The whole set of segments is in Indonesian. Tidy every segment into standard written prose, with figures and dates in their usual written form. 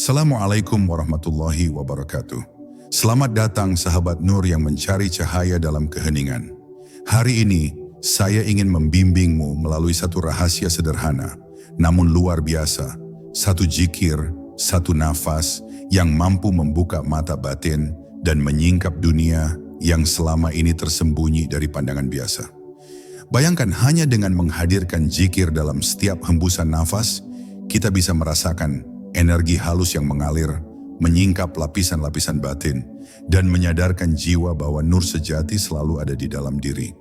Assalamualaikum warahmatullahi wabarakatuh. Selamat datang sahabat Nur yang mencari cahaya dalam keheningan. Hari ini saya ingin membimbingmu melalui satu rahasia sederhana, namun luar biasa. Satu zikir, satu nafas yang mampu membuka mata batin dan menyingkap dunia yang selama ini tersembunyi dari pandangan biasa. Bayangkan hanya dengan menghadirkan zikir dalam setiap hembusan nafas, kita bisa merasakan energi halus yang mengalir, menyingkap lapisan-lapisan batin, dan menyadarkan jiwa bahwa nur sejati selalu ada di dalam diri.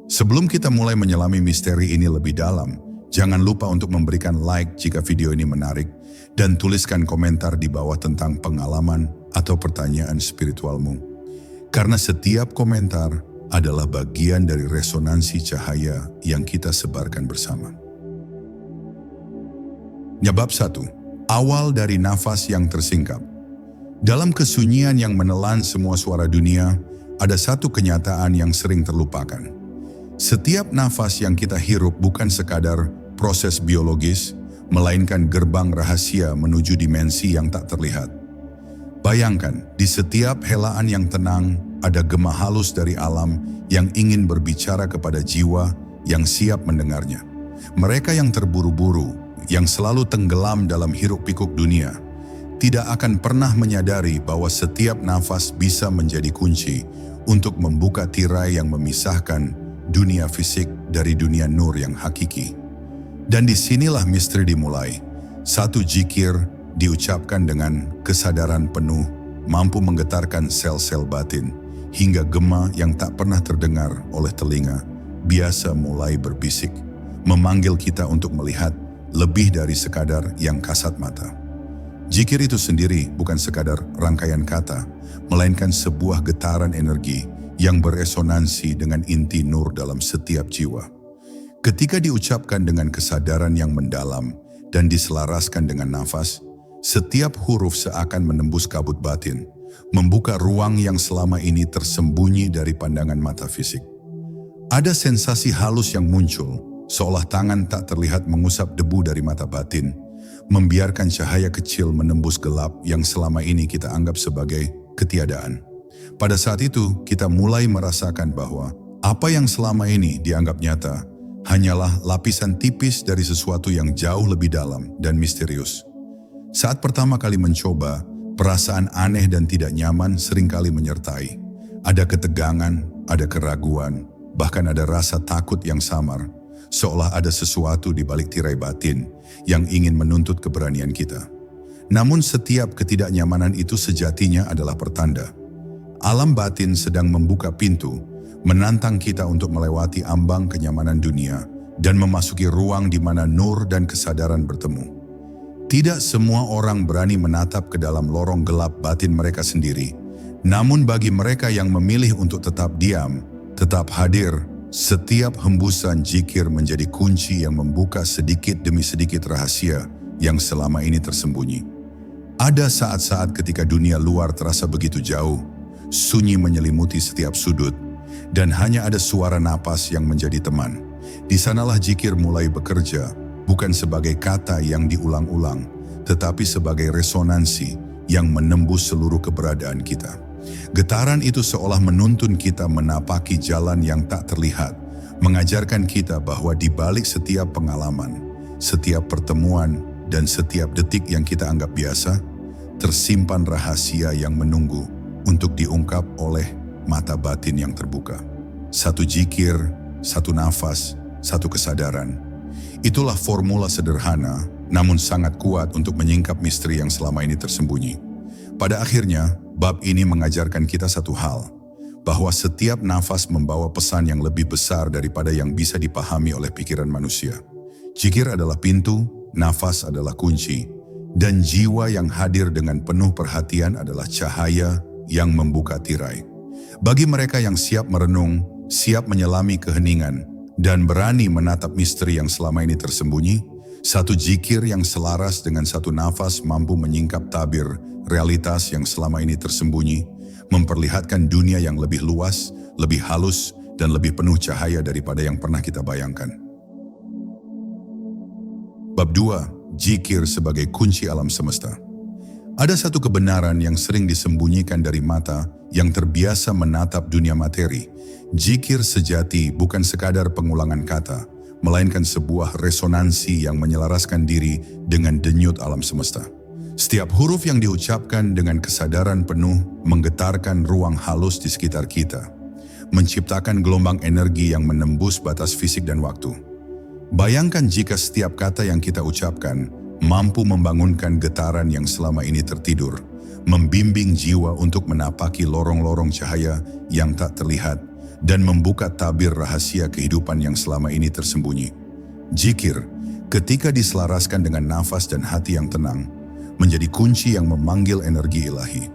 Sebelum kita mulai menyelami misteri ini lebih dalam, jangan lupa untuk memberikan like jika video ini menarik, dan tuliskan komentar di bawah tentang pengalaman atau pertanyaan spiritualmu. Karena setiap komentar adalah bagian dari resonansi cahaya yang kita sebarkan bersama. Bab 1. Awal dari nafas yang tersingkap. Dalam kesunyian yang menelan semua suara dunia, ada satu kenyataan yang sering terlupakan. Setiap nafas yang kita hirup bukan sekadar proses biologis, melainkan gerbang rahasia menuju dimensi yang tak terlihat. Bayangkan, di setiap helaan yang tenang, ada gema halus dari alam yang ingin berbicara kepada jiwa yang siap mendengarnya. Mereka yang terburu-buru, yang selalu tenggelam dalam hiruk-pikuk dunia, tidak akan pernah menyadari bahwa setiap nafas bisa menjadi kunci untuk membuka tirai yang memisahkan dunia fisik dari dunia nur yang hakiki. Dan disinilah misteri dimulai. Satu zikir diucapkan dengan kesadaran penuh, mampu menggetarkan sel-sel batin, hingga gema yang tak pernah terdengar oleh telinga, biasa mulai berbisik, memanggil kita untuk melihat lebih dari sekadar yang kasat mata. Zikir itu sendiri bukan sekadar rangkaian kata, melainkan sebuah getaran energi yang beresonansi dengan inti nur dalam setiap jiwa. Ketika diucapkan dengan kesadaran yang mendalam dan diselaraskan dengan nafas, setiap huruf seakan menembus kabut batin, membuka ruang yang selama ini tersembunyi dari pandangan mata fisik. Ada sensasi halus yang muncul, seolah tangan tak terlihat mengusap debu dari mata batin, membiarkan cahaya kecil menembus gelap yang selama ini kita anggap sebagai ketiadaan. Pada saat itu, kita mulai merasakan bahwa apa yang selama ini dianggap nyata hanyalah lapisan tipis dari sesuatu yang jauh lebih dalam dan misterius. Saat pertama kali mencoba, perasaan aneh dan tidak nyaman seringkali menyertai. Ada ketegangan, ada keraguan, bahkan ada rasa takut yang samar, seolah ada sesuatu di balik tirai batin yang ingin menuntut keberanian kita. Namun setiap ketidaknyamanan itu sejatinya adalah pertanda. Alam batin sedang membuka pintu, menantang kita untuk melewati ambang kenyamanan dunia dan memasuki ruang di mana nur dan kesadaran bertemu. Tidak semua orang berani menatap ke dalam lorong gelap batin mereka sendiri. Namun bagi mereka yang memilih untuk tetap diam, tetap hadir, setiap hembusan zikir menjadi kunci yang membuka sedikit demi sedikit rahasia yang selama ini tersembunyi. Ada saat-saat ketika dunia luar terasa begitu jauh, sunyi menyelimuti setiap sudut, dan hanya ada suara napas yang menjadi teman. Di sanalah zikir mulai bekerja, bukan sebagai kata yang diulang-ulang, tetapi sebagai resonansi yang menembus seluruh keberadaan kita. Getaran itu seolah menuntun kita menapaki jalan yang tak terlihat, mengajarkan kita bahwa di balik setiap pengalaman, setiap pertemuan, dan setiap detik yang kita anggap biasa, tersimpan rahasia yang menunggu untuk diungkap oleh mata batin yang terbuka. Satu zikir, satu nafas, satu kesadaran. Itulah formula sederhana, namun sangat kuat untuk menyingkap misteri yang selama ini tersembunyi. Pada akhirnya, bab ini mengajarkan kita satu hal, bahwa setiap nafas membawa pesan yang lebih besar daripada yang bisa dipahami oleh pikiran manusia. Zikir adalah pintu, nafas adalah kunci, dan jiwa yang hadir dengan penuh perhatian adalah cahaya yang membuka tirai. Bagi mereka yang siap merenung, siap menyelami keheningan, dan berani menatap misteri yang selama ini tersembunyi, satu zikir yang selaras dengan satu nafas mampu menyingkap tabir realitas yang selama ini tersembunyi, memperlihatkan dunia yang lebih luas, lebih halus, dan lebih penuh cahaya daripada yang pernah kita bayangkan. Bab 2. Zikir sebagai kunci alam semesta. Ada satu kebenaran yang sering disembunyikan dari mata yang terbiasa menatap dunia materi. Zikir sejati bukan sekadar pengulangan kata, melainkan sebuah resonansi yang menyelaraskan diri dengan denyut alam semesta. Setiap huruf yang diucapkan dengan kesadaran penuh menggetarkan ruang halus di sekitar kita, menciptakan gelombang energi yang menembus batas fisik dan waktu. Bayangkan jika setiap kata yang kita ucapkan mampu membangunkan getaran yang selama ini tertidur, membimbing jiwa untuk menapaki lorong-lorong cahaya yang tak terlihat, dan membuka tabir rahasia kehidupan yang selama ini tersembunyi. Zikir, ketika diselaraskan dengan nafas dan hati yang tenang, menjadi kunci yang memanggil energi ilahi.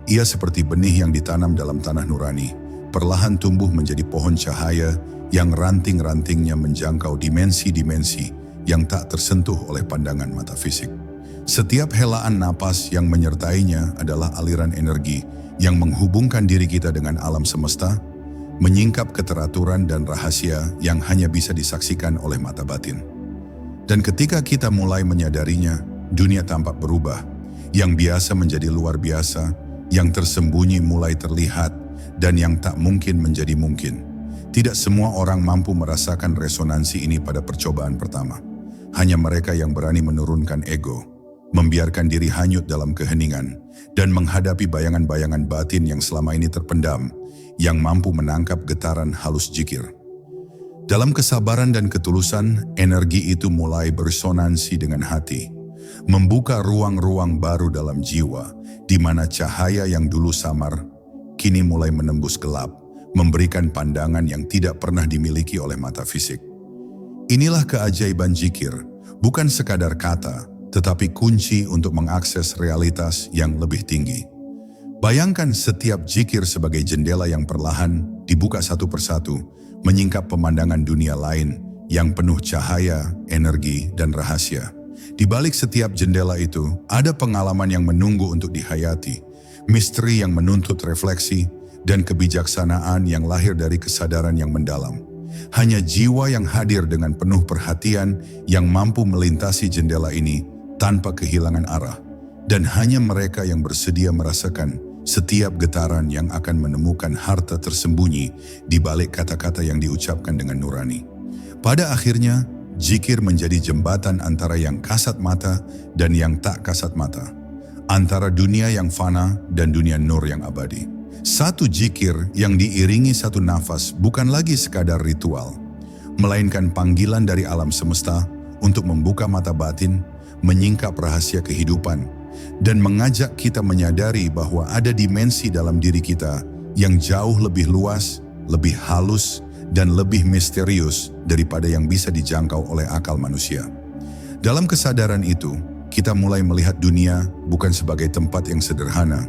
Ia seperti benih yang ditanam dalam tanah nurani, perlahan tumbuh menjadi pohon cahaya yang ranting-rantingnya menjangkau dimensi-dimensi yang tak tersentuh oleh pandangan mata fisik. Setiap helaan napas yang menyertainya adalah aliran energi yang menghubungkan diri kita dengan alam semesta, menyingkap keteraturan dan rahasia yang hanya bisa disaksikan oleh mata batin. Dan ketika kita mulai menyadarinya, dunia tampak berubah. Yang biasa menjadi luar biasa, yang tersembunyi mulai terlihat, dan yang tak mungkin menjadi mungkin. Tidak semua orang mampu merasakan resonansi ini pada percobaan pertama. Hanya mereka yang berani menurunkan ego, membiarkan diri hanyut dalam keheningan, dan menghadapi bayangan-bayangan batin yang selama ini terpendam, yang mampu menangkap getaran halus zikir. Dalam kesabaran dan ketulusan, energi itu mulai beresonansi dengan hati, membuka ruang-ruang baru dalam jiwa, di mana cahaya yang dulu samar, kini mulai menembus gelap, memberikan pandangan yang tidak pernah dimiliki oleh mata fisik. Inilah keajaiban zikir, bukan sekadar kata, tetapi kunci untuk mengakses realitas yang lebih tinggi. Bayangkan setiap zikir sebagai jendela yang perlahan dibuka satu persatu, menyingkap pemandangan dunia lain yang penuh cahaya, energi, dan rahasia. Di balik setiap jendela itu, ada pengalaman yang menunggu untuk dihayati, misteri yang menuntut refleksi, dan kebijaksanaan yang lahir dari kesadaran yang mendalam. Hanya jiwa yang hadir dengan penuh perhatian yang mampu melintasi jendela ini tanpa kehilangan arah. Dan hanya mereka yang bersedia merasakan setiap getaran yang akan menemukan harta tersembunyi di balik kata-kata yang diucapkan dengan nurani. Pada akhirnya, zikir menjadi jembatan antara yang kasat mata dan yang tak kasat mata, antara dunia yang fana dan dunia nur yang abadi. Satu zikir yang diiringi satu nafas bukan lagi sekadar ritual, melainkan panggilan dari alam semesta untuk membuka mata batin, menyingkap rahasia kehidupan, dan mengajak kita menyadari bahwa ada dimensi dalam diri kita yang jauh lebih luas, lebih halus, dan lebih misterius daripada yang bisa dijangkau oleh akal manusia. Dalam kesadaran itu, kita mulai melihat dunia bukan sebagai tempat yang sederhana,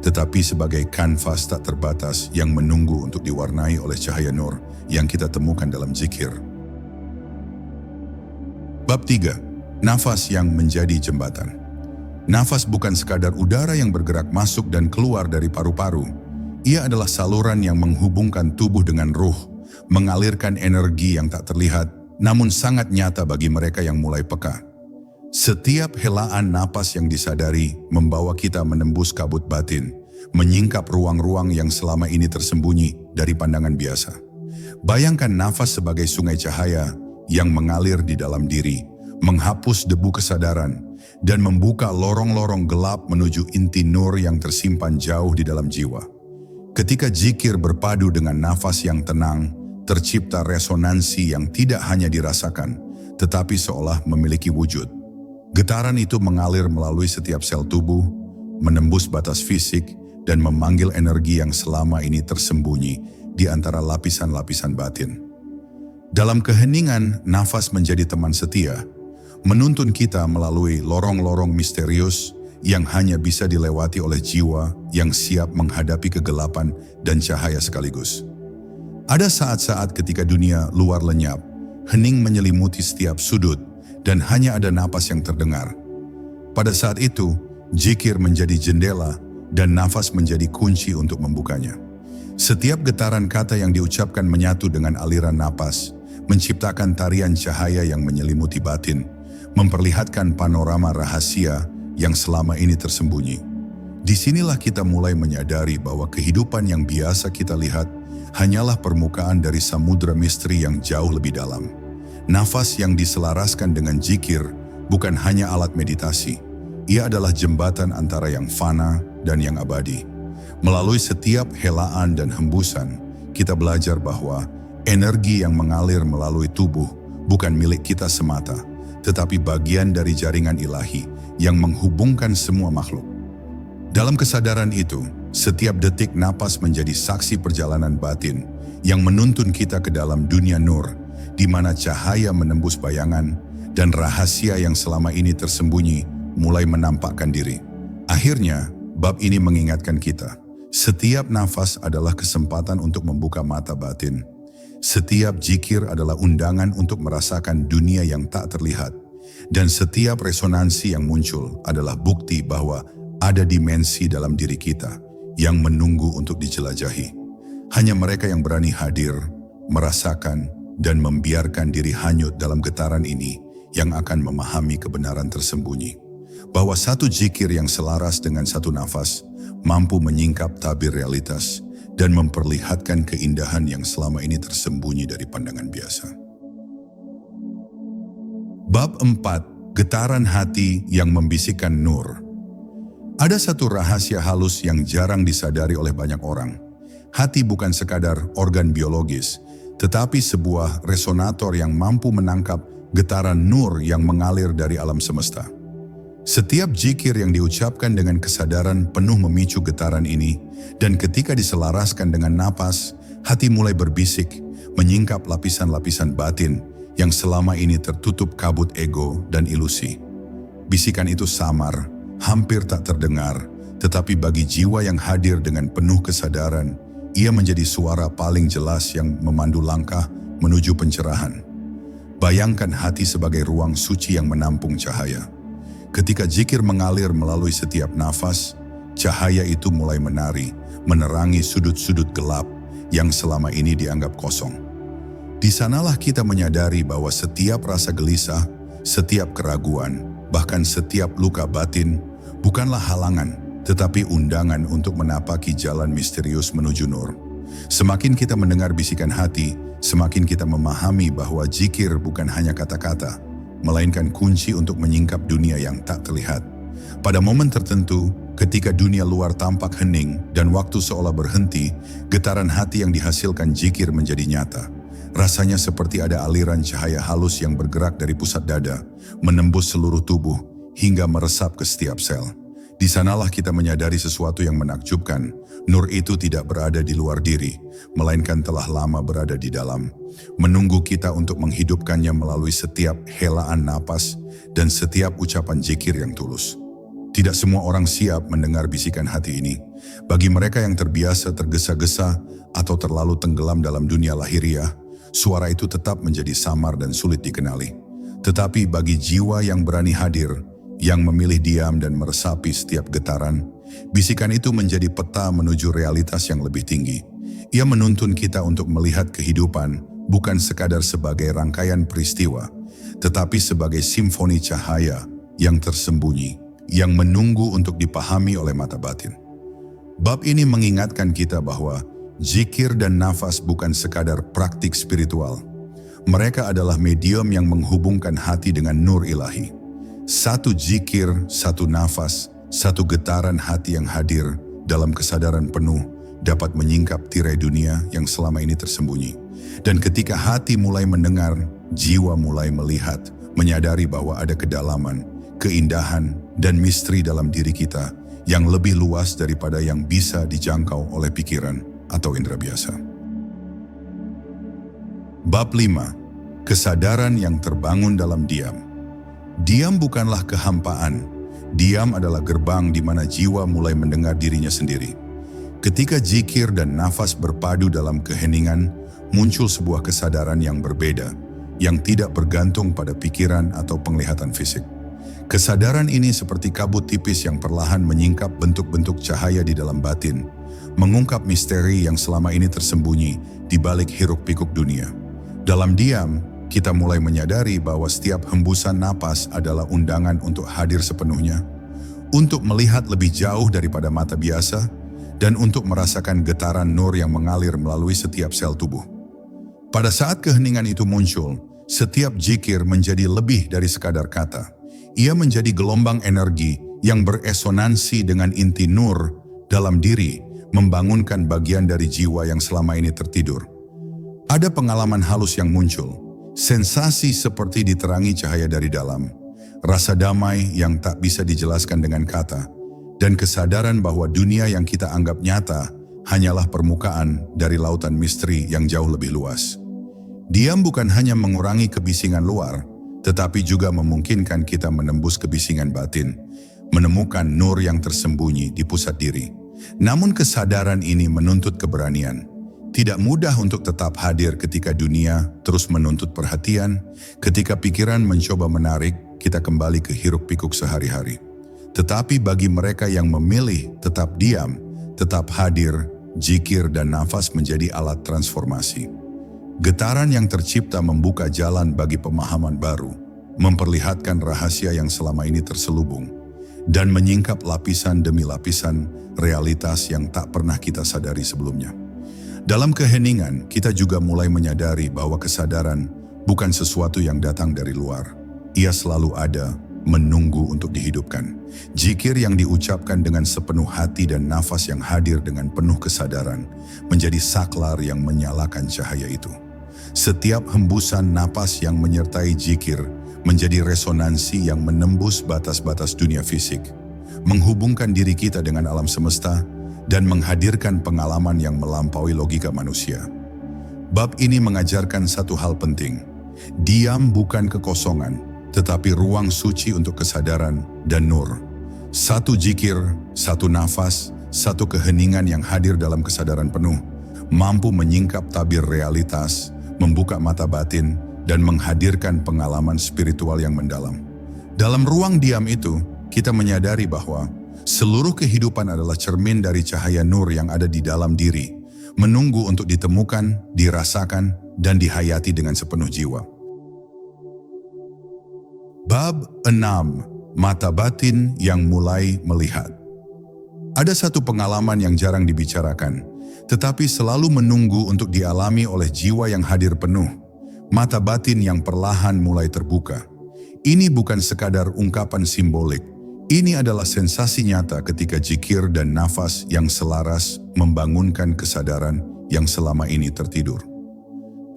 tetapi sebagai kanvas tak terbatas yang menunggu untuk diwarnai oleh cahaya nur yang kita temukan dalam zikir. Bab 3. Nafas yang menjadi jembatan. Nafas bukan sekadar udara yang bergerak masuk dan keluar dari paru-paru. Ia adalah saluran yang menghubungkan tubuh dengan ruh, mengalirkan energi yang tak terlihat, namun sangat nyata bagi mereka yang mulai peka. Setiap helaan napas yang disadari membawa kita menembus kabut batin, menyingkap ruang-ruang yang selama ini tersembunyi dari pandangan biasa. Bayangkan nafas sebagai sungai cahaya yang mengalir di dalam diri, menghapus debu kesadaran, dan membuka lorong-lorong gelap menuju inti nur yang tersimpan jauh di dalam jiwa. Ketika zikir berpadu dengan nafas yang tenang, tercipta resonansi yang tidak hanya dirasakan, tetapi seolah memiliki wujud. Getaran itu mengalir melalui setiap sel tubuh, menembus batas fisik, dan memanggil energi yang selama ini tersembunyi di antara lapisan-lapisan batin. Dalam keheningan, nafas menjadi teman setia, menuntun kita melalui lorong-lorong misterius yang hanya bisa dilewati oleh jiwa yang siap menghadapi kegelapan dan cahaya sekaligus. Ada saat-saat ketika dunia luar lenyap, hening menyelimuti setiap sudut, dan hanya ada napas yang terdengar. Pada saat itu, zikir menjadi jendela dan nafas menjadi kunci untuk membukanya. Setiap getaran kata yang diucapkan menyatu dengan aliran napas, menciptakan tarian cahaya yang menyelimuti batin, memperlihatkan panorama rahasia yang selama ini tersembunyi. Disinilah kita mulai menyadari bahwa kehidupan yang biasa kita lihat hanyalah permukaan dari samudera misteri yang jauh lebih dalam. Nafas yang diselaraskan dengan zikir bukan hanya alat meditasi, ia adalah jembatan antara yang fana dan yang abadi. Melalui setiap helaan dan hembusan, kita belajar bahwa energi yang mengalir melalui tubuh bukan milik kita semata, tetapi bagian dari jaringan ilahi yang menghubungkan semua makhluk. Dalam kesadaran itu, setiap detik napas menjadi saksi perjalanan batin yang menuntun kita ke dalam dunia nur, di mana cahaya menembus bayangan dan rahasia yang selama ini tersembunyi mulai menampakkan diri. Akhirnya, bab ini mengingatkan kita, setiap nafas adalah kesempatan untuk membuka mata batin. Setiap zikir adalah undangan untuk merasakan dunia yang tak terlihat. Dan setiap resonansi yang muncul adalah bukti bahwa ada dimensi dalam diri kita yang menunggu untuk dijelajahi. Hanya mereka yang berani hadir, merasakan, dan membiarkan diri hanyut dalam getaran ini yang akan memahami kebenaran tersembunyi. Bahwa satu zikir yang selaras dengan satu nafas mampu menyingkap tabir realitas dan memperlihatkan keindahan yang selama ini tersembunyi dari pandangan biasa. Bab 4. Getaran hati yang membisikkan nur. Ada satu rahasia halus yang jarang disadari oleh banyak orang. Hati bukan sekadar organ biologis, tetapi sebuah resonator yang mampu menangkap getaran nur yang mengalir dari alam semesta. Setiap zikir yang diucapkan dengan kesadaran penuh memicu getaran ini, dan ketika diselaraskan dengan napas, hati mulai berbisik, menyingkap lapisan-lapisan batin yang selama ini tertutup kabut ego dan ilusi. Bisikan itu samar, hampir tak terdengar, tetapi bagi jiwa yang hadir dengan penuh kesadaran, ia menjadi suara paling jelas yang memandu langkah menuju pencerahan. Bayangkan hati sebagai ruang suci yang menampung cahaya. Ketika zikir mengalir melalui setiap nafas, cahaya itu mulai menari, menerangi sudut-sudut gelap yang selama ini dianggap kosong. Di sanalah kita menyadari bahwa setiap rasa gelisah, setiap keraguan, bahkan setiap luka batin bukanlah halangan, tetapi undangan untuk menapaki jalan misterius menuju nur. Semakin kita mendengar bisikan hati, semakin kita memahami bahwa zikir bukan hanya kata-kata, melainkan kunci untuk menyingkap dunia yang tak terlihat. Pada momen tertentu, ketika dunia luar tampak hening dan waktu seolah berhenti, getaran hati yang dihasilkan zikir menjadi nyata. Rasanya seperti ada aliran cahaya halus yang bergerak dari pusat dada, menembus seluruh tubuh, hingga meresap ke setiap sel. Di sanalah kita menyadari sesuatu yang menakjubkan. Nur itu tidak berada di luar diri, melainkan telah lama berada di dalam, menunggu kita untuk menghidupkannya melalui setiap helaan napas dan setiap ucapan zikir yang tulus. Tidak semua orang siap mendengar bisikan hati ini. Bagi mereka yang terbiasa tergesa-gesa atau terlalu tenggelam dalam dunia lahiriah, suara itu tetap menjadi samar dan sulit dikenali. Tetapi bagi jiwa yang berani hadir, yang memilih diam dan meresapi setiap getaran, bisikan itu menjadi peta menuju realitas yang lebih tinggi. Ia menuntun kita untuk melihat kehidupan bukan sekadar sebagai rangkaian peristiwa, tetapi sebagai simfoni cahaya yang tersembunyi, yang menunggu untuk dipahami oleh mata batin. Bab ini mengingatkan kita bahwa zikir dan nafas bukan sekadar praktik spiritual. Mereka adalah medium yang menghubungkan hati dengan nur ilahi. Satu zikir, satu nafas, satu getaran hati yang hadir dalam kesadaran penuh dapat menyingkap tirai dunia yang selama ini tersembunyi. Dan ketika hati mulai mendengar, jiwa mulai melihat, menyadari bahwa ada kedalaman, keindahan, dan misteri dalam diri kita yang lebih luas daripada yang bisa dijangkau oleh pikiran atau indera biasa. Bab 5. Kesadaran yang terbangun dalam diam. Diam bukanlah kehampaan. Diam adalah gerbang di mana jiwa mulai mendengar dirinya sendiri. Ketika zikir dan nafas berpadu dalam keheningan, muncul sebuah kesadaran yang berbeda, yang tidak bergantung pada pikiran atau penglihatan fisik. Kesadaran ini seperti kabut tipis yang perlahan menyingkap bentuk-bentuk cahaya di dalam batin, mengungkap misteri yang selama ini tersembunyi di balik hiruk-pikuk dunia. Dalam diam, kita mulai menyadari bahwa setiap hembusan napas adalah undangan untuk hadir sepenuhnya, untuk melihat lebih jauh daripada mata biasa, dan untuk merasakan getaran nur yang mengalir melalui setiap sel tubuh. Pada saat keheningan itu muncul, setiap zikir menjadi lebih dari sekadar kata. Ia menjadi gelombang energi yang beresonansi dengan inti nur dalam diri, membangunkan bagian dari jiwa yang selama ini tertidur. Ada pengalaman halus yang muncul, sensasi seperti diterangi cahaya dari dalam, rasa damai yang tak bisa dijelaskan dengan kata, dan kesadaran bahwa dunia yang kita anggap nyata hanyalah permukaan dari lautan misteri yang jauh lebih luas. Diam bukan hanya mengurangi kebisingan luar, tetapi juga memungkinkan kita menembus kebisingan batin, menemukan nur yang tersembunyi di pusat diri. Namun kesadaran ini menuntut keberanian. Tidak mudah untuk tetap hadir ketika dunia terus menuntut perhatian, ketika pikiran mencoba menarik, kita kembali ke hiruk-pikuk sehari-hari. Tetapi bagi mereka yang memilih tetap diam, tetap hadir, zikir dan nafas menjadi alat transformasi. Getaran yang tercipta membuka jalan bagi pemahaman baru, memperlihatkan rahasia yang selama ini terselubung, dan menyingkap lapisan demi lapisan realitas yang tak pernah kita sadari sebelumnya. Dalam keheningan, kita juga mulai menyadari bahwa kesadaran bukan sesuatu yang datang dari luar. Ia selalu ada, menunggu untuk dihidupkan. Zikir yang diucapkan dengan sepenuh hati dan nafas yang hadir dengan penuh kesadaran menjadi saklar yang menyalakan cahaya itu. Setiap hembusan napas yang menyertai zikir menjadi resonansi yang menembus batas-batas dunia fisik, menghubungkan diri kita dengan alam semesta, dan menghadirkan pengalaman yang melampaui logika manusia. Bab ini mengajarkan satu hal penting. Diam bukan kekosongan, tetapi ruang suci untuk kesadaran dan nur. Satu zikir, satu nafas, satu keheningan yang hadir dalam kesadaran penuh, mampu menyingkap tabir realitas, membuka mata batin, dan menghadirkan pengalaman spiritual yang mendalam. Dalam ruang diam itu, kita menyadari bahwa seluruh kehidupan adalah cermin dari cahaya nur yang ada di dalam diri, menunggu untuk ditemukan, dirasakan, dan dihayati dengan sepenuh jiwa. Bab 6. Mata batin yang mulai melihat. Ada satu pengalaman yang jarang dibicarakan, tetapi selalu menunggu untuk dialami oleh jiwa yang hadir penuh. Mata batin yang perlahan mulai terbuka. Ini bukan sekadar ungkapan simbolik. Ini adalah sensasi nyata ketika zikir dan nafas yang selaras membangunkan kesadaran yang selama ini tertidur.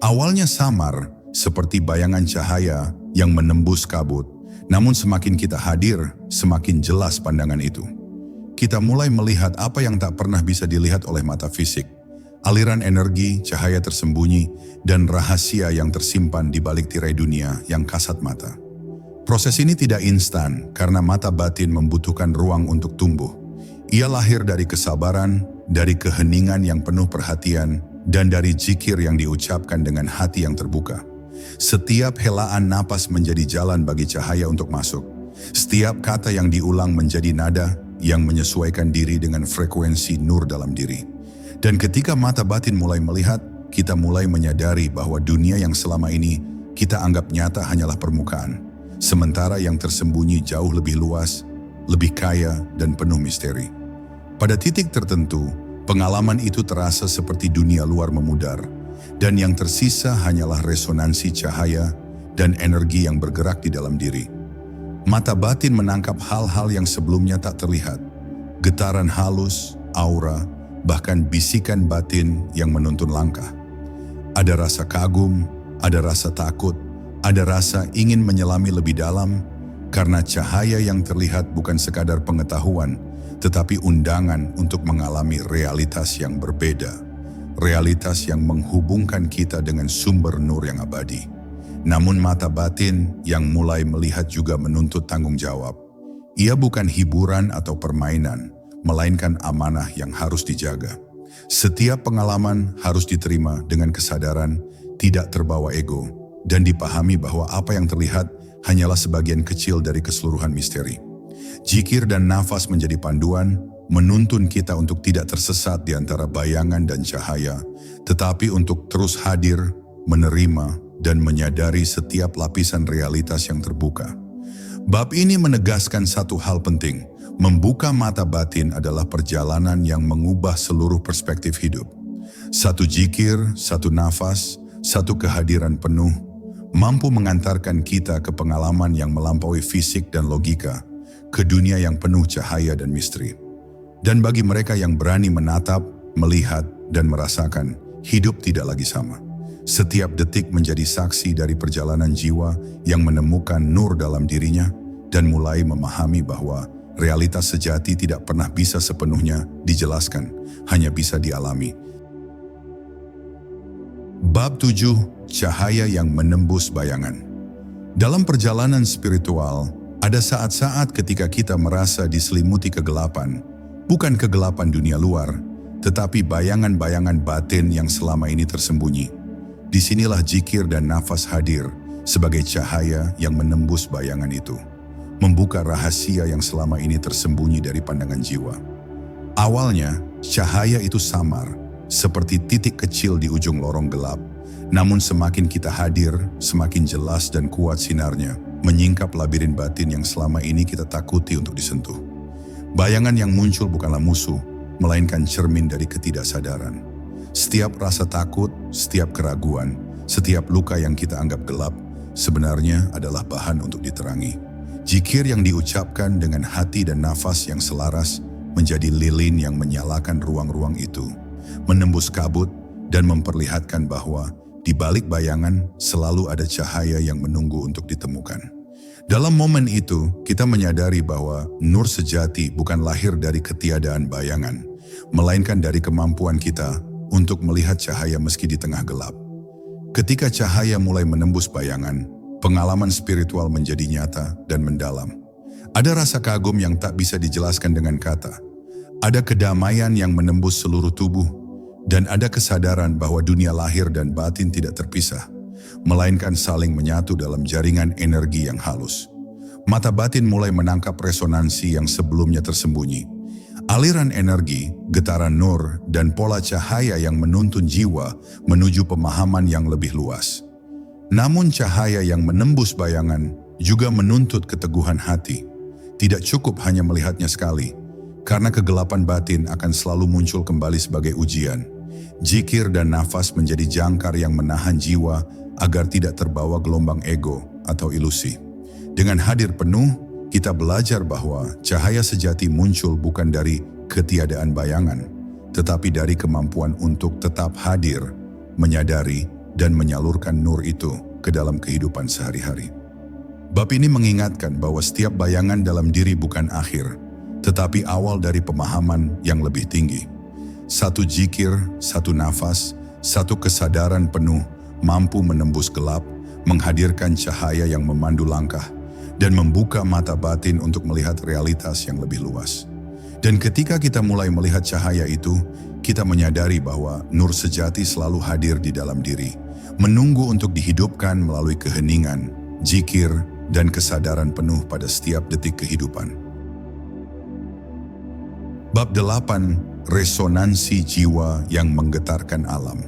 Awalnya samar, seperti bayangan cahaya yang menembus kabut, namun semakin kita hadir, semakin jelas pandangan itu. Kita mulai melihat apa yang tak pernah bisa dilihat oleh mata fisik. Aliran energi, cahaya tersembunyi, dan rahasia yang tersimpan di balik tirai dunia yang kasat mata. Proses ini tidak instan karena mata batin membutuhkan ruang untuk tumbuh. Ia lahir dari kesabaran, dari keheningan yang penuh perhatian, dan dari zikir yang diucapkan dengan hati yang terbuka. Setiap helaan napas menjadi jalan bagi cahaya untuk masuk. Setiap kata yang diulang menjadi nada yang menyesuaikan diri dengan frekuensi nur dalam diri. Dan ketika mata batin mulai melihat, kita mulai menyadari bahwa dunia yang selama ini kita anggap nyata hanyalah permukaan. Sementara yang tersembunyi jauh lebih luas, lebih kaya, dan penuh misteri. Pada titik tertentu, pengalaman itu terasa seperti dunia luar memudar, dan yang tersisa hanyalah resonansi cahaya dan energi yang bergerak di dalam diri. Mata batin menangkap hal-hal yang sebelumnya tak terlihat, getaran halus, aura, bahkan bisikan batin yang menuntun langkah. Ada rasa kagum, ada rasa takut, ada rasa ingin menyelami lebih dalam, karena cahaya yang terlihat bukan sekadar pengetahuan, tetapi undangan untuk mengalami realitas yang berbeda. Realitas yang menghubungkan kita dengan sumber nur yang abadi. Namun mata batin yang mulai melihat juga menuntut tanggung jawab. Ia bukan hiburan atau permainan, melainkan amanah yang harus dijaga. Setiap pengalaman harus diterima dengan kesadaran, tidak terbawa ego, dan dipahami bahwa apa yang terlihat hanyalah sebagian kecil dari keseluruhan misteri. Zikir dan nafas menjadi panduan, menuntun kita untuk tidak tersesat di antara bayangan dan cahaya, tetapi untuk terus hadir, menerima, dan menyadari setiap lapisan realitas yang terbuka. Bab ini menegaskan satu hal penting. Membuka mata batin adalah perjalanan yang mengubah seluruh perspektif hidup. Satu zikir, satu nafas, satu kehadiran penuh, mampu mengantarkan kita ke pengalaman yang melampaui fisik dan logika, ke dunia yang penuh cahaya dan misteri. Dan bagi mereka yang berani menatap, melihat, dan merasakan, hidup tidak lagi sama. Setiap detik menjadi saksi dari perjalanan jiwa yang menemukan nur dalam dirinya dan mulai memahami bahwa realitas sejati tidak pernah bisa sepenuhnya dijelaskan, hanya bisa dialami. Bab 7, cahaya yang menembus bayangan. Dalam perjalanan spiritual, ada saat-saat ketika kita merasa diselimuti kegelapan, bukan kegelapan dunia luar, tetapi bayangan-bayangan batin yang selama ini tersembunyi. Disinilah zikir dan nafas hadir sebagai cahaya yang menembus bayangan itu, membuka rahasia yang selama ini tersembunyi dari pandangan jiwa. Awalnya, cahaya itu samar, seperti titik kecil di ujung lorong gelap. Namun semakin kita hadir, semakin jelas dan kuat sinarnya, menyingkap labirin batin yang selama ini kita takuti untuk disentuh. Bayangan yang muncul bukanlah musuh, melainkan cermin dari ketidaksadaran. Setiap rasa takut, setiap keraguan, setiap luka yang kita anggap gelap, sebenarnya adalah bahan untuk diterangi. Zikir yang diucapkan dengan hati dan nafas yang selaras menjadi lilin yang menyalakan ruang-ruang itu, menembus kabut dan memperlihatkan bahwa di balik bayangan selalu ada cahaya yang menunggu untuk ditemukan. Dalam momen itu, kita menyadari bahwa nur sejati bukan lahir dari ketiadaan bayangan, melainkan dari kemampuan kita untuk melihat cahaya meski di tengah gelap. Ketika cahaya mulai menembus bayangan, pengalaman spiritual menjadi nyata dan mendalam. Ada rasa kagum yang tak bisa dijelaskan dengan kata. Ada kedamaian yang menembus seluruh tubuh, dan ada kesadaran bahwa dunia lahir dan batin tidak terpisah, melainkan saling menyatu dalam jaringan energi yang halus. Mata batin mulai menangkap resonansi yang sebelumnya tersembunyi. Aliran energi, getaran nur, dan pola cahaya yang menuntun jiwa menuju pemahaman yang lebih luas. Namun cahaya yang menembus bayangan juga menuntut keteguhan hati. Tidak cukup hanya melihatnya sekali, karena kegelapan batin akan selalu muncul kembali sebagai ujian. Zikir dan nafas menjadi jangkar yang menahan jiwa agar tidak terbawa gelombang ego atau ilusi. Dengan hadir penuh, kita belajar bahwa cahaya sejati muncul bukan dari ketiadaan bayangan, tetapi dari kemampuan untuk tetap hadir, menyadari, dan menyalurkan nur itu ke dalam kehidupan sehari-hari. Bab ini mengingatkan bahwa setiap bayangan dalam diri bukan akhir, tetapi awal dari pemahaman yang lebih tinggi. Satu zikir, satu nafas, satu kesadaran penuh mampu menembus gelap, menghadirkan cahaya yang memandu langkah, dan membuka mata batin untuk melihat realitas yang lebih luas. Dan ketika kita mulai melihat cahaya itu, kita menyadari bahwa nur sejati selalu hadir di dalam diri, menunggu untuk dihidupkan melalui keheningan, zikir, dan kesadaran penuh pada setiap detik kehidupan. Bab 8, resonansi jiwa yang menggetarkan alam.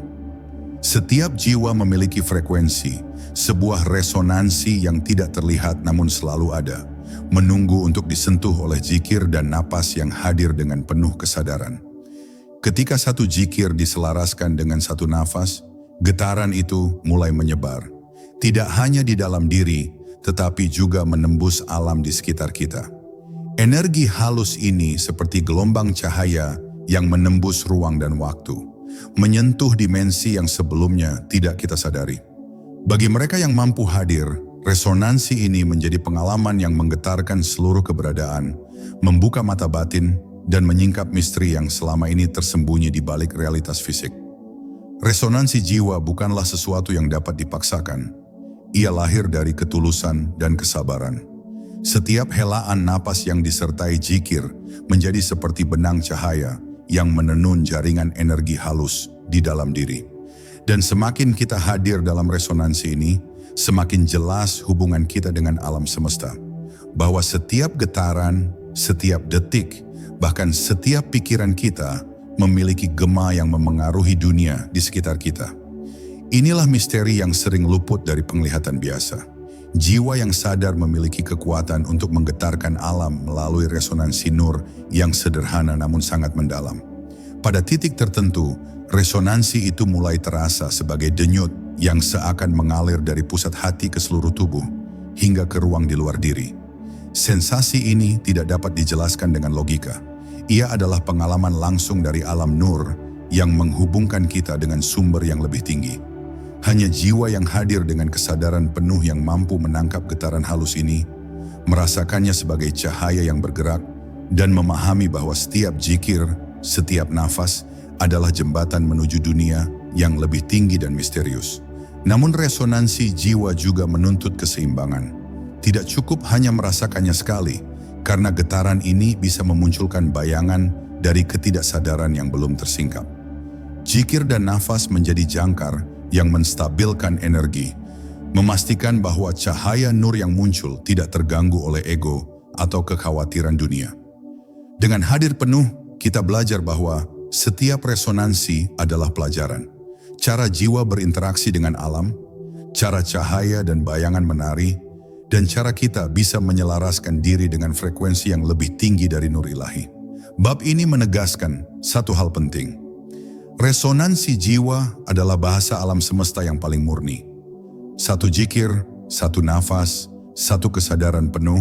Setiap jiwa memiliki frekuensi, sebuah resonansi yang tidak terlihat namun selalu ada, menunggu untuk disentuh oleh zikir dan napas yang hadir dengan penuh kesadaran. Ketika satu zikir diselaraskan dengan satu nafas, getaran itu mulai menyebar. Tidak hanya di dalam diri, tetapi juga menembus alam di sekitar kita. Energi halus ini seperti gelombang cahaya yang menembus ruang dan waktu, menyentuh dimensi yang sebelumnya tidak kita sadari. Bagi mereka yang mampu hadir, resonansi ini menjadi pengalaman yang menggetarkan seluruh keberadaan, membuka mata batin, dan menyingkap misteri yang selama ini tersembunyi di balik realitas fisik. Resonansi jiwa bukanlah sesuatu yang dapat dipaksakan. Ia lahir dari ketulusan dan kesabaran. Setiap helaan napas yang disertai zikir menjadi seperti benang cahaya yang menenun jaringan energi halus di dalam diri. Dan semakin kita hadir dalam resonansi ini, semakin jelas hubungan kita dengan alam semesta. Bahwa setiap getaran, setiap detik, bahkan setiap pikiran kita memiliki gema yang memengaruhi dunia di sekitar kita. Inilah misteri yang sering luput dari penglihatan biasa. Jiwa yang sadar memiliki kekuatan untuk menggetarkan alam melalui resonansi nur yang sederhana namun sangat mendalam. Pada titik tertentu, resonansi itu mulai terasa sebagai denyut yang seakan mengalir dari pusat hati ke seluruh tubuh hingga ke ruang di luar diri. Sensasi ini tidak dapat dijelaskan dengan logika. Ia adalah pengalaman langsung dari alam nur yang menghubungkan kita dengan sumber yang lebih tinggi. Hanya jiwa yang hadir dengan kesadaran penuh yang mampu menangkap getaran halus ini, merasakannya sebagai cahaya yang bergerak, dan memahami bahwa setiap zikir, setiap nafas adalah jembatan menuju dunia yang lebih tinggi dan misterius. Namun resonansi jiwa juga menuntut keseimbangan. Tidak cukup hanya merasakannya sekali, karena getaran ini bisa memunculkan bayangan dari ketidaksadaran yang belum tersingkap. Zikir dan nafas menjadi jangkar yang menstabilkan energi, memastikan bahwa cahaya nur yang muncul tidak terganggu oleh ego atau kekhawatiran dunia. Dengan hadir penuh, kita belajar bahwa setiap resonansi adalah pelajaran. Cara jiwa berinteraksi dengan alam, cara cahaya dan bayangan menari, dan cara kita bisa menyelaraskan diri dengan frekuensi yang lebih tinggi dari nur ilahi. Bab ini menegaskan satu hal penting. Resonansi jiwa adalah bahasa alam semesta yang paling murni. Satu zikir, satu nafas, satu kesadaran penuh,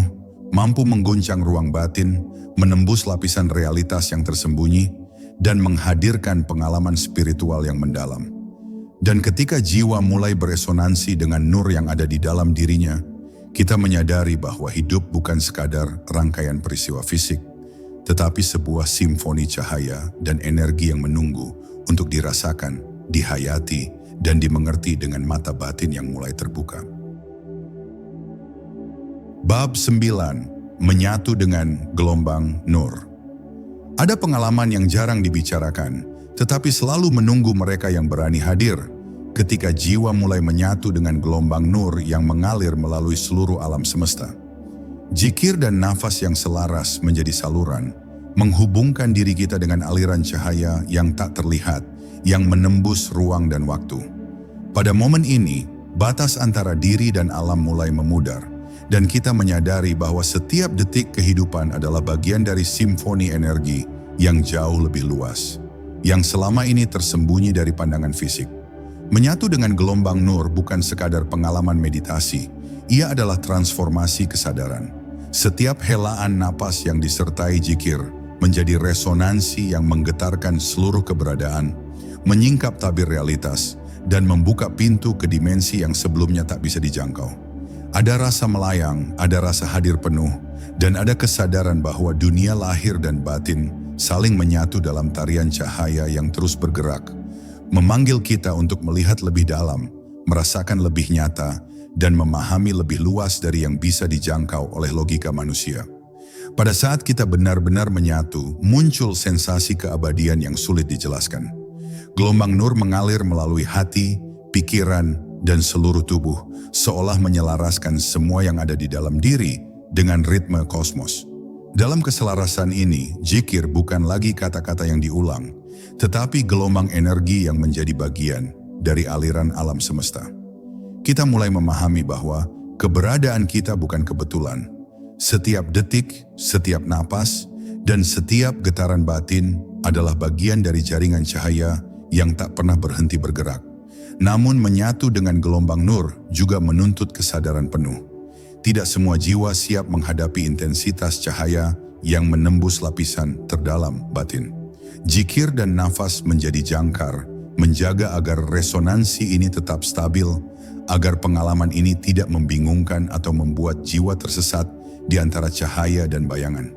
mampu mengguncang ruang batin, menembus lapisan realitas yang tersembunyi, dan menghadirkan pengalaman spiritual yang mendalam. Dan ketika jiwa mulai beresonansi dengan nur yang ada di dalam dirinya, kita menyadari bahwa hidup bukan sekadar rangkaian peristiwa fisik, tetapi sebuah simfoni cahaya dan energi yang menunggu untuk dirasakan, dihayati, dan dimengerti dengan mata batin yang mulai terbuka. Bab 9. Menyatu dengan gelombang nur. Ada pengalaman yang jarang dibicarakan, tetapi selalu menunggu mereka yang berani hadir, ketika jiwa mulai menyatu dengan gelombang nur yang mengalir melalui seluruh alam semesta. Zikir dan nafas yang selaras menjadi saluran, menghubungkan diri kita dengan aliran cahaya yang tak terlihat, yang menembus ruang dan waktu. Pada momen ini, batas antara diri dan alam mulai memudar, dan kita menyadari bahwa setiap detik kehidupan adalah bagian dari simfoni energi yang jauh lebih luas, yang selama ini tersembunyi dari pandangan fisik. Menyatu dengan gelombang nur bukan sekadar pengalaman meditasi, ia adalah transformasi kesadaran. Setiap helaan napas yang disertai zikir menjadi resonansi yang menggetarkan seluruh keberadaan, menyingkap tabir realitas, dan membuka pintu ke dimensi yang sebelumnya tak bisa dijangkau. Ada rasa melayang, ada rasa hadir penuh, dan ada kesadaran bahwa dunia lahir dan batin saling menyatu dalam tarian cahaya yang terus bergerak, memanggil kita untuk melihat lebih dalam, merasakan lebih nyata, dan memahami lebih luas dari yang bisa dijangkau oleh logika manusia. Pada saat kita benar-benar menyatu, muncul sensasi keabadian yang sulit dijelaskan. Gelombang nur mengalir melalui hati, pikiran, dan seluruh tubuh, seolah menyelaraskan semua yang ada di dalam diri dengan ritme kosmos. Dalam keselarasan ini, zikir bukan lagi kata-kata yang diulang, tetapi gelombang energi yang menjadi bagian dari aliran alam semesta. Kita mulai memahami bahwa keberadaan kita bukan kebetulan. Setiap detik, setiap napas, dan setiap getaran batin adalah bagian dari jaringan cahaya yang tak pernah berhenti bergerak. Namun menyatu dengan gelombang nur juga menuntut kesadaran penuh. Tidak semua jiwa siap menghadapi intensitas cahaya yang menembus lapisan terdalam batin. Zikir dan nafas menjadi jangkar, menjaga agar resonansi ini tetap stabil, agar pengalaman ini tidak membingungkan atau membuat jiwa tersesat di antara cahaya dan bayangan.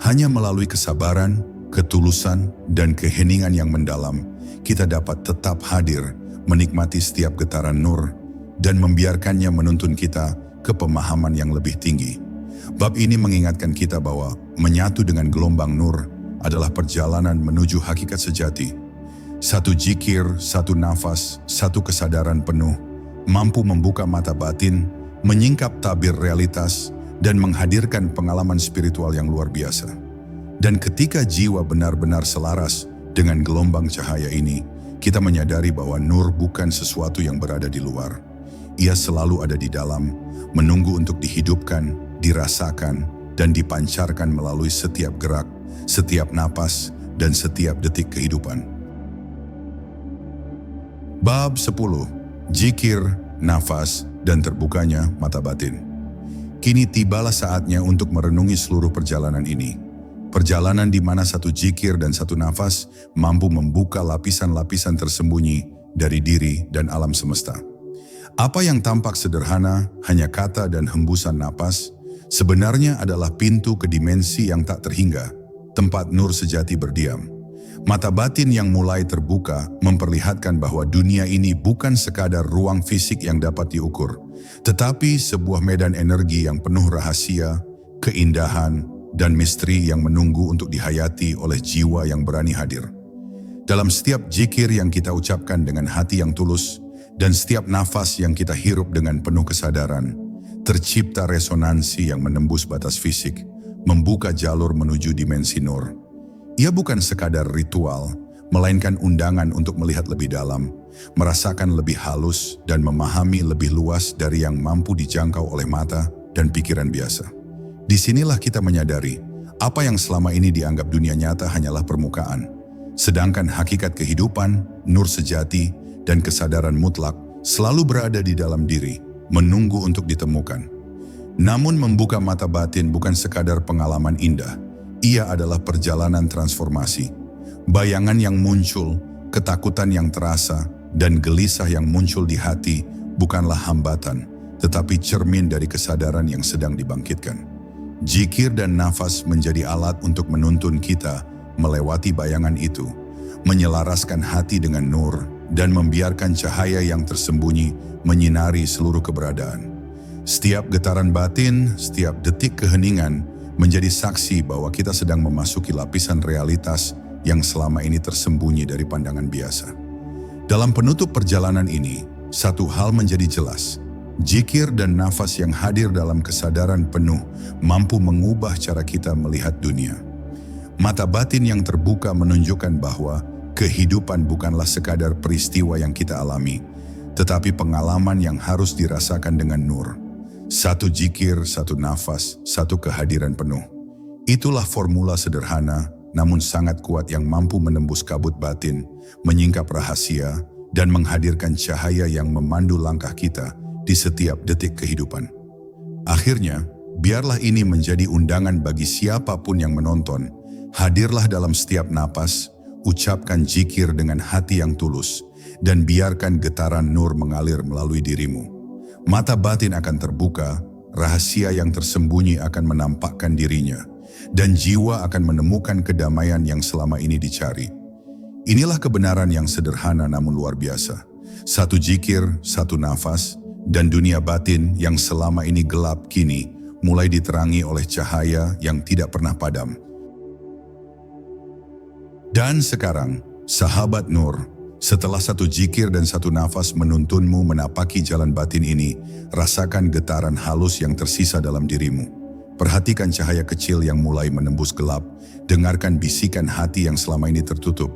Hanya melalui kesabaran, ketulusan, dan keheningan yang mendalam, kita dapat tetap hadir, menikmati setiap getaran nur, dan membiarkannya menuntun kita ke pemahaman yang lebih tinggi. Bab ini mengingatkan kita bahwa menyatu dengan gelombang nur adalah perjalanan menuju hakikat sejati. Satu zikir, satu nafas, satu kesadaran penuh, mampu membuka mata batin, menyingkap tabir realitas, dan menghadirkan pengalaman spiritual yang luar biasa. Dan ketika jiwa benar-benar selaras dengan gelombang cahaya ini, kita menyadari bahwa nur bukan sesuatu yang berada di luar. Ia selalu ada di dalam, menunggu untuk dihidupkan, dirasakan, dan dipancarkan melalui setiap gerak, setiap napas, dan setiap detik kehidupan. Bab 10. Zikir, nafas, dan terbukanya mata batin. Kini tibalah saatnya untuk merenungi seluruh perjalanan ini. Perjalanan di mana satu zikir dan satu nafas mampu membuka lapisan-lapisan tersembunyi dari diri dan alam semesta. Apa yang tampak sederhana, hanya kata dan hembusan napas, sebenarnya adalah pintu ke dimensi yang tak terhingga, tempat nur sejati berdiam. Mata batin yang mulai terbuka memperlihatkan bahwa dunia ini bukan sekadar ruang fisik yang dapat diukur, tetapi sebuah medan energi yang penuh rahasia, keindahan, dan misteri yang menunggu untuk dihayati oleh jiwa yang berani hadir. Dalam setiap zikir yang kita ucapkan dengan hati yang tulus, dan setiap nafas yang kita hirup dengan penuh kesadaran, tercipta resonansi yang menembus batas fisik, membuka jalur menuju dimensi nur. Ia bukan sekadar ritual, melainkan undangan untuk melihat lebih dalam, merasakan lebih halus, dan memahami lebih luas dari yang mampu dijangkau oleh mata dan pikiran biasa. Disinilah kita menyadari, apa yang selama ini dianggap dunia nyata hanyalah permukaan, sedangkan hakikat kehidupan, nur sejati, dan kesadaran mutlak selalu berada di dalam diri, menunggu untuk ditemukan. Namun membuka mata batin bukan sekadar pengalaman indah, ia adalah perjalanan transformasi. Bayangan yang muncul, ketakutan yang terasa, dan gelisah yang muncul di hati bukanlah hambatan, tetapi cermin dari kesadaran yang sedang dibangkitkan. Zikir dan nafas menjadi alat untuk menuntun kita melewati bayangan itu, menyelaraskan hati dengan nur, dan membiarkan cahaya yang tersembunyi menyinari seluruh keberadaan. Setiap getaran batin, setiap detik keheningan menjadi saksi bahwa kita sedang memasuki lapisan realitas yang selama ini tersembunyi dari pandangan biasa. Dalam penutup perjalanan ini, satu hal menjadi jelas. Zikir dan nafas yang hadir dalam kesadaran penuh mampu mengubah cara kita melihat dunia. Mata batin yang terbuka menunjukkan bahwa kehidupan bukanlah sekadar peristiwa yang kita alami, tetapi pengalaman yang harus dirasakan dengan nur. Satu zikir, satu nafas, satu kehadiran penuh. Itulah formula sederhana, namun sangat kuat yang mampu menembus kabut batin, menyingkap rahasia, dan menghadirkan cahaya yang memandu langkah kita di setiap detik kehidupan. Akhirnya, biarlah ini menjadi undangan bagi siapapun yang menonton. Hadirlah dalam setiap napas, ucapkan zikir dengan hati yang tulus, dan biarkan getaran nur mengalir melalui dirimu. Mata batin akan terbuka, rahasia yang tersembunyi akan menampakkan dirinya, dan jiwa akan menemukan kedamaian yang selama ini dicari. Inilah kebenaran yang sederhana namun luar biasa. Satu zikir, satu nafas, dan dunia batin yang selama ini gelap kini mulai diterangi oleh cahaya yang tidak pernah padam. Dan sekarang, sahabat Nur, setelah satu zikir dan satu nafas menuntunmu menapaki jalan batin ini, rasakan getaran halus yang tersisa dalam dirimu. Perhatikan cahaya kecil yang mulai menembus gelap, dengarkan bisikan hati yang selama ini tertutup,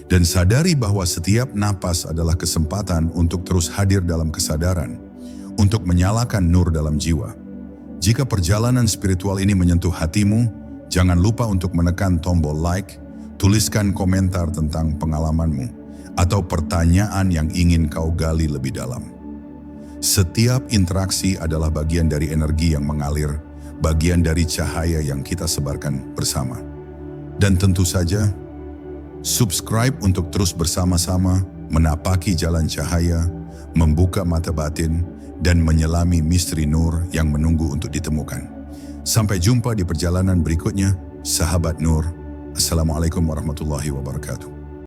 dan sadari bahwa setiap napas adalah kesempatan untuk terus hadir dalam kesadaran, untuk menyalakan nur dalam jiwa. Jika perjalanan spiritual ini menyentuh hatimu, jangan lupa untuk menekan tombol like, tuliskan komentar tentang pengalamanmu, atau pertanyaan yang ingin kau gali lebih dalam. Setiap interaksi adalah bagian dari energi yang mengalir, bagian dari cahaya yang kita sebarkan bersama. Dan tentu saja, subscribe untuk terus bersama-sama menapaki jalan cahaya, membuka mata batin, dan menyelami misteri nur yang menunggu untuk ditemukan. Sampai jumpa di perjalanan berikutnya, sahabat Nur. Assalamualaikum warahmatullahi wabarakatuh.